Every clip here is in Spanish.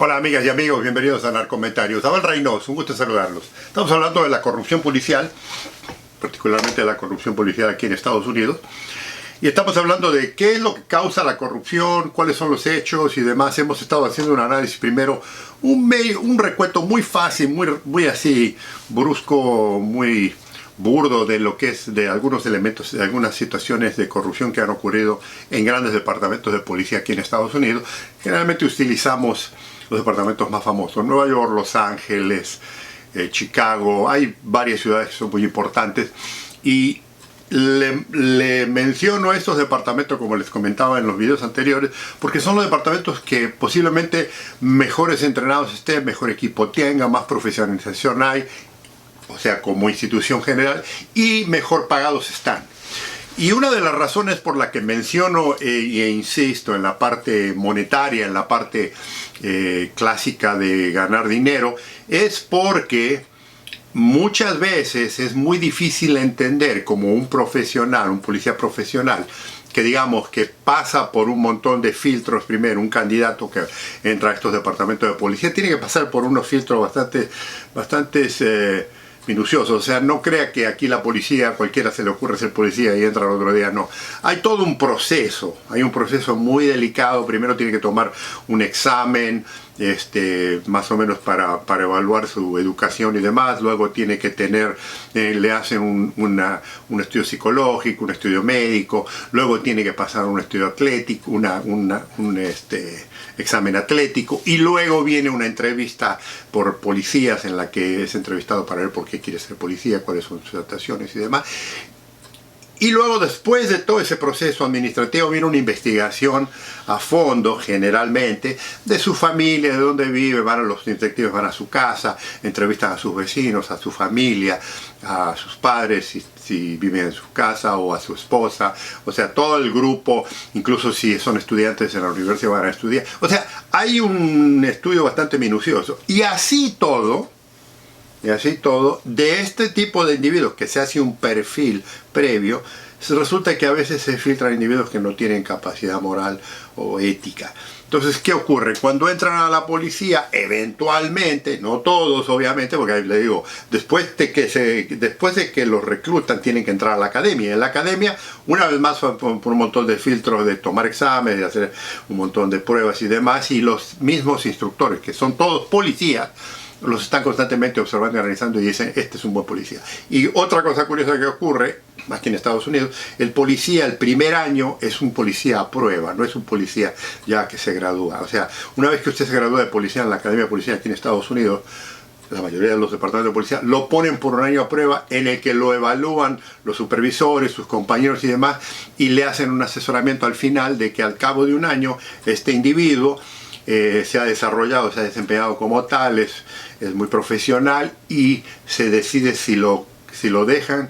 Hola amigas y amigos, bienvenidos a Narcomentarios. Abel Reynoso, un gusto saludarlos. Estamos hablando de la corrupción policial, particularmente de la corrupción policial aquí en Estados Unidos. Y estamos hablando de qué es lo que causa la corrupción, cuáles son los hechos y demás. Hemos estado haciendo un análisis primero, un recuento muy fácil, muy así, brusco, muy burdo de lo que es de algunos elementos, de algunas situaciones de corrupción que han ocurrido en grandes departamentos de policía aquí en Estados Unidos. Generalmente utilizamos los departamentos más famosos: Nueva York, Los Ángeles, Chicago. Hay varias ciudades que son muy importantes y le menciono estos departamentos, como les comentaba en los videos anteriores, porque son los departamentos que posiblemente mejores entrenados estén, mejor equipo tenga, más profesionalización hay, o sea, como institución general, y mejor pagados están. Y una de las razones por la que menciono e insisto en la parte monetaria, en la parte clásica de ganar dinero, es porque muchas veces es muy difícil entender como un profesional, un policía profesional, que digamos que pasa por un montón de filtros. Primero, un candidato que entra a estos departamentos de policía tiene que pasar por unos filtros bastante minuciosos. O sea, no crea que aquí la policía, cualquiera se le ocurre ser policía y entra al otro día, no. Hay todo un proceso, hay un proceso muy delicado. Primero tiene que tomar un examen, más o menos para evaluar su educación y demás. Luego tiene que tener, le hacen un estudio psicológico, un estudio médico. Luego tiene que pasar un estudio atlético, un examen atlético. Y luego viene una entrevista por policías en la que es entrevistado para ver por qué quiere ser policía, cuáles son sus adaptaciones y demás. Y luego, después de todo ese proceso administrativo, viene una investigación a fondo, generalmente, de su familia, de dónde vive. Los detectives van a su casa, entrevistan a sus vecinos, a su familia, a sus padres, si viven en su casa, o a su esposa. O sea, todo el grupo, incluso si son estudiantes en la universidad, van a estudiar. O sea, hay un estudio bastante minucioso. Y así todo, de este tipo de individuos que se hace un perfil previo, resulta que a veces se filtran individuos que no tienen capacidad moral o ética. Entonces, ¿qué ocurre? Cuando entran a la policía, eventualmente, no todos obviamente, porque ahí le digo, después de que los reclutan, tienen que entrar a la academia. En la academia, una vez más, por un montón de filtros, de tomar exámenes, de hacer un montón de pruebas y demás, y los mismos instructores, que son todos policías, los están constantemente observando y analizando y dicen: este es un buen policía. Y otra cosa curiosa que ocurre aquí en Estados Unidos: el policía el primer año es un policía a prueba, no es un policía ya que se gradúa. O sea, una vez que usted se gradúa de policía en la Academia de Policía aquí en Estados Unidos, la mayoría de los departamentos de policía lo ponen por un año a prueba, en el que lo evalúan los supervisores, sus compañeros y demás, y le hacen un asesoramiento al final de que al cabo de un año este individuo se ha desarrollado, se ha desempeñado como tal, es muy profesional, y se decide si lo dejan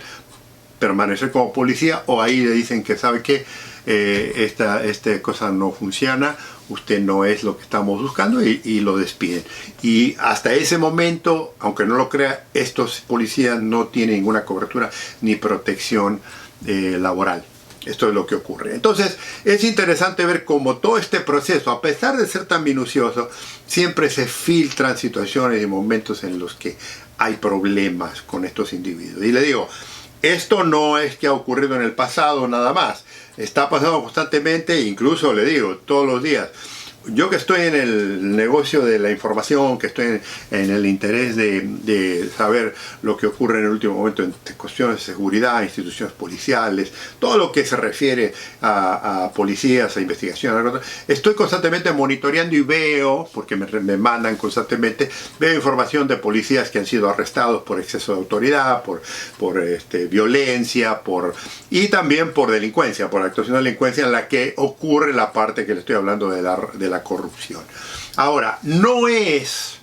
permanecer como policía, o ahí le dicen que sabe que esta cosa no funciona, usted no es lo que estamos buscando, y lo despiden. Y hasta ese momento, aunque no lo crea, estos policías no tienen ninguna cobertura ni protección laboral. Esto es lo que ocurre. Entonces, es interesante ver cómo todo este proceso, a pesar de ser tan minucioso, siempre se filtran situaciones y momentos en los que hay problemas con estos individuos. Y le digo, esto no es que ha ocurrido en el pasado nada más. Está pasando constantemente, incluso le digo, todos los días. Yo que estoy en el negocio de la información, que estoy en el interés de saber lo que ocurre en el último momento en cuestiones de seguridad, instituciones policiales, todo lo que se refiere a policías, a investigación, estoy constantemente monitoreando y veo, porque me mandan constantemente, veo información de policías que han sido arrestados por exceso de autoridad, por violencia, y también por delincuencia, por actuación de delincuencia, en la que ocurre la parte que le estoy hablando de la corrupción. Ahora, no es,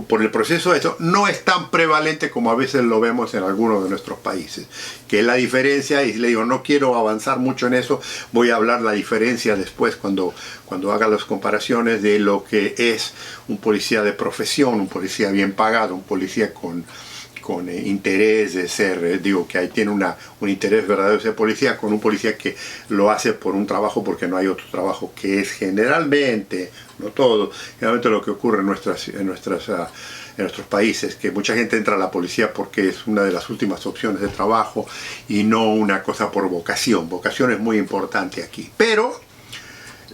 por el proceso de esto, no es tan prevalente como a veces lo vemos en algunos de nuestros países, que es la diferencia. Y le digo, no quiero avanzar mucho en eso, voy a hablar la diferencia después cuando haga las comparaciones de lo que es un policía de profesión, un policía bien pagado, un policía con con interés de ser, digo que ahí tiene un interés verdadero de ser policía, con un policía que lo hace por un trabajo porque no hay otro trabajo, que es generalmente, no todo, generalmente lo que ocurre en nuestros países, que mucha gente entra a la policía porque es una de las últimas opciones de trabajo y no una cosa por vocación. Vocación es muy importante aquí. Pero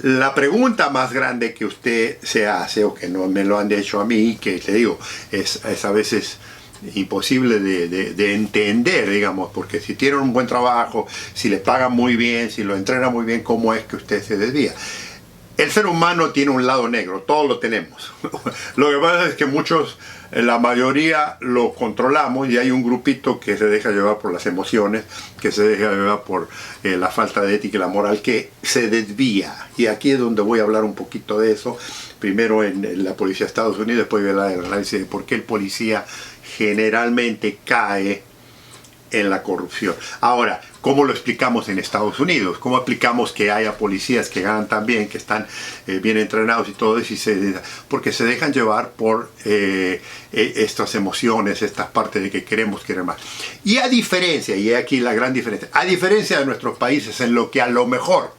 la pregunta más grande que usted se hace, o que no me lo han hecho a mí, que le digo, es a veces imposible de entender, digamos, porque si tienen un buen trabajo, si les pagan muy bien, si lo entrenan muy bien, ¿cómo es que usted se desvía? El ser humano tiene un lado negro, todos lo tenemos. Lo que pasa es que la mayoría lo controlamos y hay un grupito que se deja llevar por las emociones, que se deja llevar por la falta de ética y la moral, que se desvía. Y aquí es donde voy a hablar un poquito de eso. Primero en la policía de Estados Unidos, después voy a hablar del análisis de por qué el policía generalmente cae en la corrupción. Ahora, ¿cómo lo explicamos en Estados Unidos? ¿Cómo explicamos que haya policías que ganan tan bien, que están bien entrenados y todo eso? Porque se dejan llevar por estas emociones, estas partes de que queremos más. Y a diferencia, y aquí la gran diferencia, a diferencia de nuestros países en lo que a lo mejor,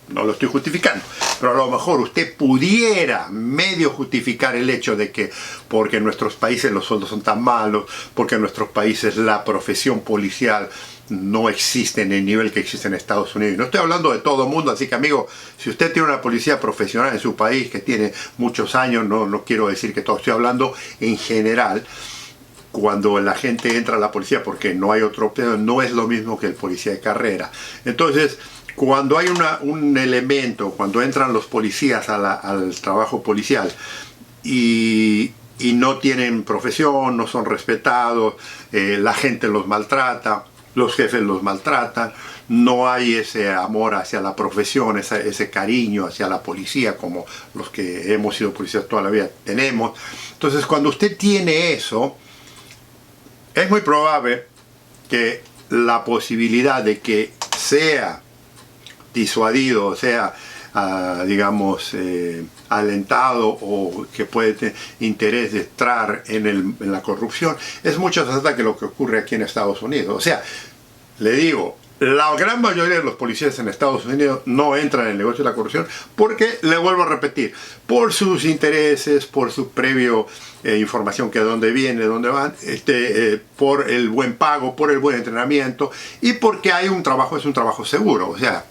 no lo estoy justificando, pero a lo mejor usted pudiera medio justificar el hecho de que porque en nuestros países los sueldos son tan malos, porque en nuestros países la profesión policial no existe en el nivel que existe en Estados Unidos. No estoy hablando de todo el mundo, así que amigo, si usted tiene una policía profesional en su país que tiene muchos años, no quiero decir que todo, estoy hablando en general. Cuando la gente entra a la policía porque no hay otro pedo, no es lo mismo que el policía de carrera. Entonces, cuando hay un elemento, cuando entran los policías al trabajo policial y no tienen profesión, no son respetados, la gente los maltrata, los jefes los maltratan, no hay ese amor hacia la profesión, ese cariño hacia la policía como los que hemos sido policías toda la vida tenemos. Entonces, cuando usted tiene eso, es muy probable que la posibilidad de que sea disuadido, o sea, digamos, alentado o que puede tener interés de entrar en la corrupción, es mucho más alta que lo que ocurre aquí en Estados Unidos. O sea, le digo, la gran mayoría de los policías en Estados Unidos no entran en el negocio de la corrupción porque, le vuelvo a repetir, por sus intereses, por su previo información que de dónde viene, de dónde van, por el buen pago, por el buen entrenamiento y porque hay un trabajo, es un trabajo seguro. O sea,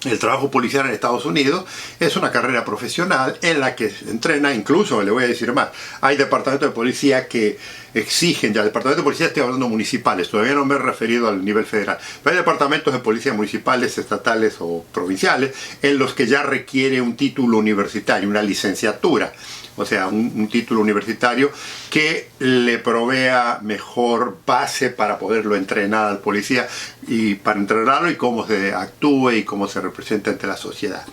el trabajo policial en Estados Unidos es una carrera profesional en la que se entrena, incluso, le voy a decir más, hay departamentos de policía que exigen, ya departamentos de policía estoy hablando municipales, todavía no me he referido al nivel federal, pero hay departamentos de policía municipales, estatales o provinciales en los que ya requiere un título universitario, una licenciatura. O sea, un título universitario que le provea mejor base para poderlo entrenar al policía y para entrenarlo y cómo se actúe y cómo se representa ante la sociedad.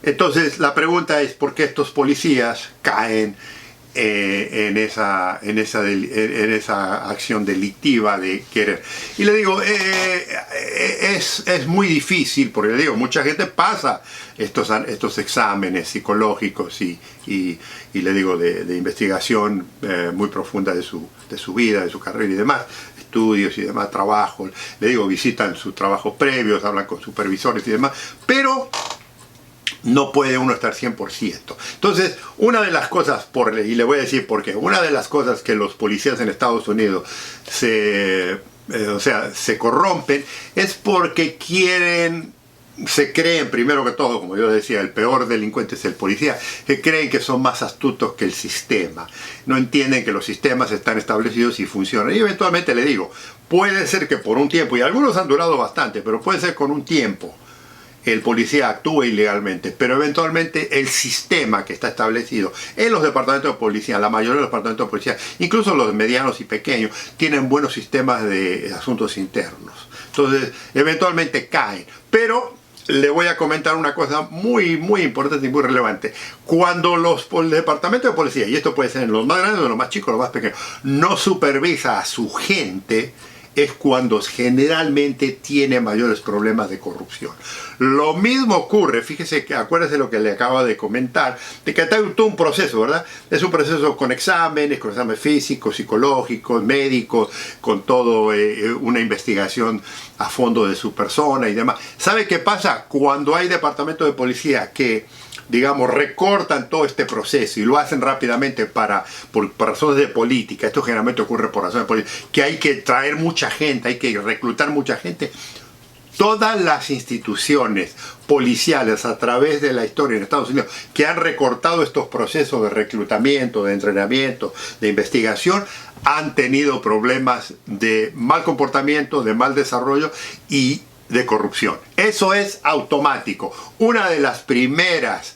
Entonces, la pregunta es ¿por qué estos policías caen en esa acción delictiva de querer? Y le digo, es muy difícil, porque le digo, mucha gente pasa estos exámenes psicológicos y le digo de investigación muy profunda de su vida, de su carrera y demás, estudios y demás, trabajo, le digo, visitan sus trabajos previos, hablan con supervisores y demás, pero no puede uno estar 100%. Entonces, una de las cosas, y le voy a decir por qué, una de las cosas que los policías en Estados Unidos se corrompen es porque se creen, primero que todo, como yo decía, el peor delincuente es el policía, que creen que son más astutos que el sistema. No entienden que los sistemas están establecidos y funcionan. Y eventualmente le digo, puede ser que por un tiempo, y algunos han durado bastante, pero puede ser con un tiempo, el policía actúe ilegalmente, pero eventualmente el sistema que está establecido en los departamentos de policía, la mayoría de los departamentos de policía, incluso los medianos y pequeños, tienen buenos sistemas de asuntos internos. Entonces, eventualmente caen. Pero le voy a comentar una cosa muy, muy importante y muy relevante. Cuando el departamento de policía, y esto puede ser en los más grandes o en los más chicos, los más pequeños, no supervisa a su gente, es cuando generalmente tiene mayores problemas de corrupción. Lo mismo ocurre, fíjese que acuérdese lo que le acabo de comentar, de que hay todo un proceso, ¿verdad? Es un proceso con exámenes físicos, psicológicos, médicos, con todo una investigación a fondo de su persona y demás. ¿Sabe qué pasa? Cuando hay departamento de policía que, digamos, recortan todo este proceso y lo hacen rápidamente por razones de política, esto generalmente ocurre por razones de política, que hay que traer mucha gente, hay que reclutar mucha gente. Todas las instituciones policiales a través de la historia en Estados Unidos que han recortado estos procesos de reclutamiento, de entrenamiento, de investigación, han tenido problemas de mal comportamiento, de mal desarrollo y de corrupción. Eso es automático. Una de las primeras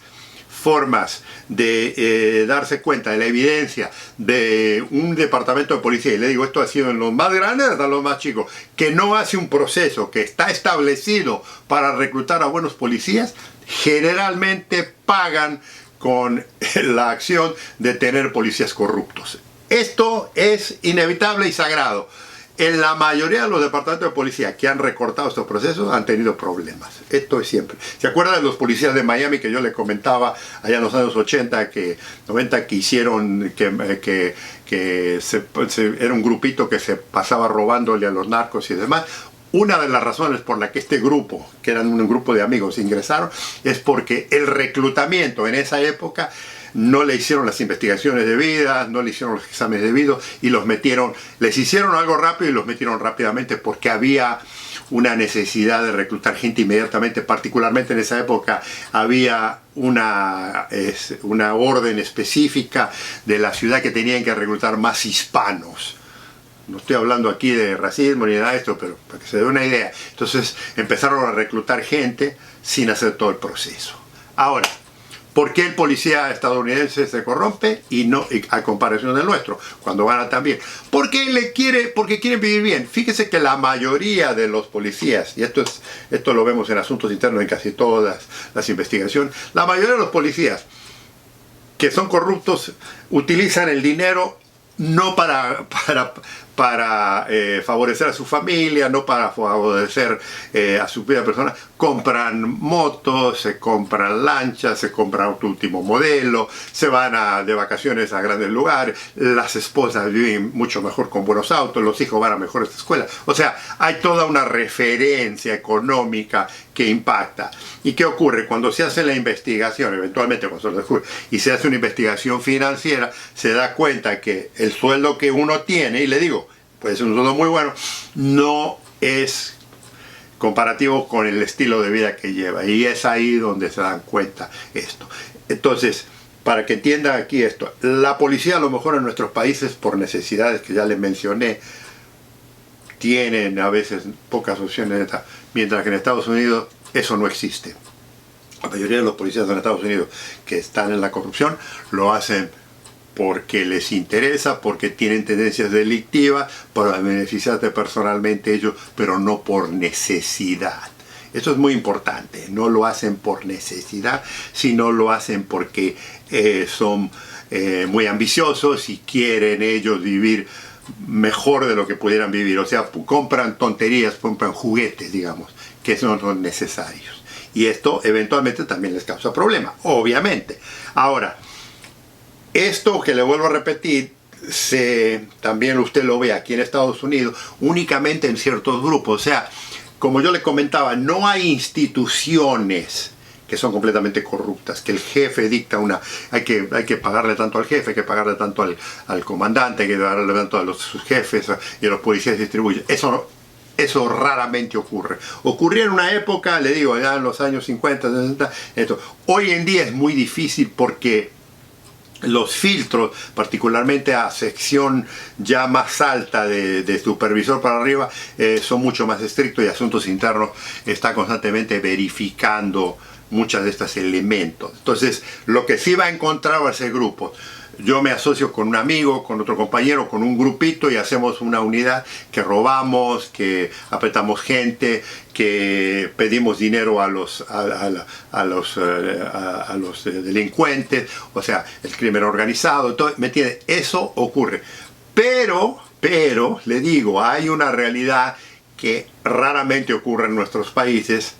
formas de darse cuenta de la evidencia de un departamento de policía, y le digo, esto ha sido en los más grandes hasta los más chicos, que no hace un proceso que está establecido para reclutar a buenos policías, generalmente pagan con la acción de tener policías corruptos. Esto es inevitable y sagrado. En la mayoría de los departamentos de policía que han recortado estos procesos han tenido problemas. Esto es siempre. ¿Se acuerdan de los policías de Miami que yo le comentaba allá en los años 90 que hicieron, era un grupito que se pasaba robándole a los narcos y demás? Una de las razones por la que este grupo, que eran un grupo de amigos, ingresaron, es porque el reclutamiento en esa época no le hicieron las investigaciones debidas, no le hicieron los exámenes debidos y les hicieron algo rápido y los metieron rápidamente porque había una necesidad de reclutar gente inmediatamente. Particularmente en esa época había una orden específica de la ciudad que tenían que reclutar más hispanos. No estoy hablando aquí de racismo ni nada de esto, pero para que se dé una idea. Entonces empezaron a reclutar gente sin hacer todo el proceso. Ahora, ¿por qué el policía estadounidense se corrompe y no a comparación del nuestro, cuando gana tan bien? Porque quieren vivir bien. Fíjese que la mayoría de los policías, y esto lo vemos en asuntos internos en casi todas las investigaciones, la mayoría de los policías que son corruptos utilizan el dinero no para favorecer a su familia, no para favorecer a su vida personal. Compran motos, se compran lanchas, se compran auto último modelo, se van de vacaciones a grandes lugares, las esposas viven mucho mejor con buenos autos, los hijos van a mejores escuelas. O sea, hay toda una referencia económica que impacta. ¿Y qué ocurre? Cuando se hace la investigación, eventualmente cuando se descubre, y se hace una investigación financiera, se da cuenta que el sueldo que uno tiene, y le digo, puede ser un sueldo muy bueno, no es comparativo con el estilo de vida que lleva. Y es ahí donde se dan cuenta esto. Entonces, para que entiendan aquí esto, la policía a lo mejor en nuestros países, por necesidades que ya les mencioné, tienen a veces pocas opciones, mientras que en Estados Unidos eso no existe. La mayoría de los policías en Estados Unidos que están en la corrupción lo hacen porque les interesa, porque tienen tendencias delictivas, para beneficiarse personalmente ellos, pero no por necesidad. Esto es muy importante. No lo hacen por necesidad, sino lo hacen porque son muy ambiciosos y quieren ellos vivir mejor de lo que pudieran vivir. O sea, compran tonterías, compran juguetes, digamos, que no son necesarios. Y esto eventualmente también les causa problemas, obviamente. Ahora, esto que le vuelvo a repetir, también usted lo ve aquí en Estados Unidos, únicamente en ciertos grupos. O sea, como yo le comentaba, no hay instituciones que son completamente corruptas, que el jefe dicta hay que pagarle tanto al jefe, hay que pagarle tanto al comandante, hay que pagarle tanto a sus jefes y a los policías distribuyen. Eso raramente ocurre. Ocurría en una época, le digo, ya en los años 50, 60, esto. Hoy en día es muy difícil porque los filtros, particularmente a sección ya más alta de supervisor para arriba, son mucho más estrictos y Asuntos Internos está constantemente verificando muchos de estos elementos. Entonces, lo que sí va a encontrar va a ser grupos. Yo me asocio con un amigo, con otro compañero, con un grupito y hacemos una unidad que robamos, que apretamos gente, que pedimos dinero a los delincuentes, o sea, el crimen organizado, todo, ¿me entiende? Eso ocurre. Pero Pero, le digo, hay una realidad que raramente ocurre en nuestros países.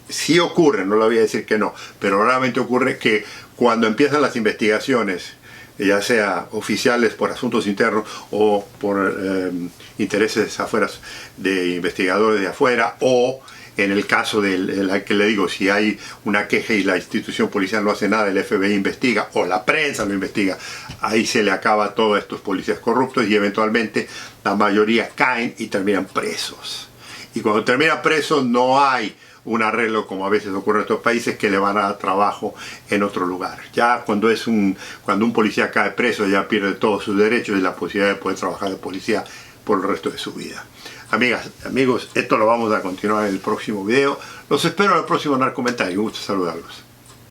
Sí ocurre, no le voy a decir que no, pero raramente ocurre que cuando empiezan las investigaciones, ya sea oficiales por asuntos internos o por intereses afuera de investigadores de afuera, o en el caso de la que le digo, si hay una queja y la institución policial no hace nada, el FBI investiga o la prensa lo investiga, ahí se le acaba a todos estos policías corruptos y eventualmente la mayoría caen y terminan presos. Y cuando terminan presos no hay un arreglo, como a veces ocurre en estos países, que le van a dar trabajo en otro lugar. Ya cuando un policía cae preso, ya pierde todos sus derechos y la posibilidad de poder trabajar de policía por el resto de su vida. Amigas, amigos, esto lo vamos a continuar en el próximo video. Los espero en el próximo Narcomentario. Un gusto saludarlos.